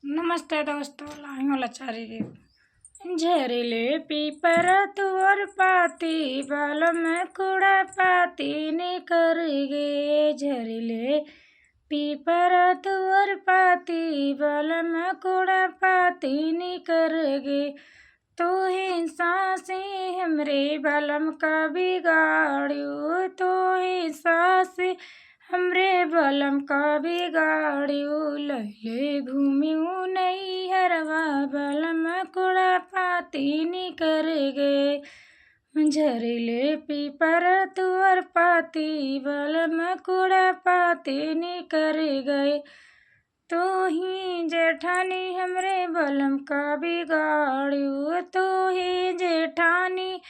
नमस्ते दोस्तों, लाइव लाचारी गीत। झहरीले पीपर तुअर पाती बाल में कूड़ा पाती निकर गे। झहरीले पीपर तुअर पाती बाल में कूड़ा पाती निकर गे। तू ही सासी हमरे बलम का बिगाड़ियो, तू ही सासी हमरे बलम का बिगाड़ियो। लैले घूमियो नहीं हरवा बलम कूड़ा पाती निकर गे। झहरीले पीपर तुअर पाती बलम कूड़ा पाती निकर गए। तू ही जेठानी हमरे बलम का बिगाड़ियो, तू ही जेठानी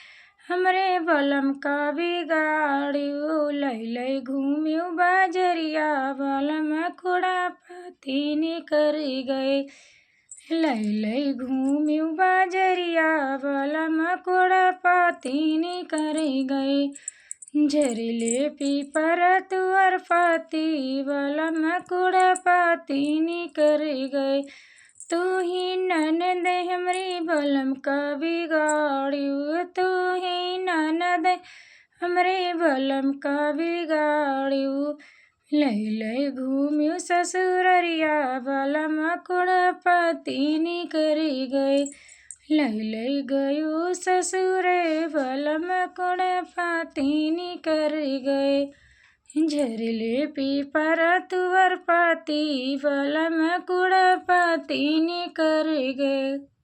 हमरे बलम का बिगाड़ियो। लैले घूमियो बाजरिया बलम कूड़ा पाती निकर गए। लैले घूमियो बाजरिया बलम कूड़ा पाती निकर गए। झहरीले पीपर तुअर पाती बलम कूड़ा पाती निकर गए। तू ही ननद हमरी बलम का बिगाड़ियो, तू ही ननद हमरे बलम का बिगाड़ियो। लैले घूमियो ससुररिया बलम कूड़ा पाती निकर गए। लैले गयो ससुरे बलम कूड़ा पाती निकर गए। झहरीले पीपर तुअर पाती बलम कूड़ा पाती निकर गए।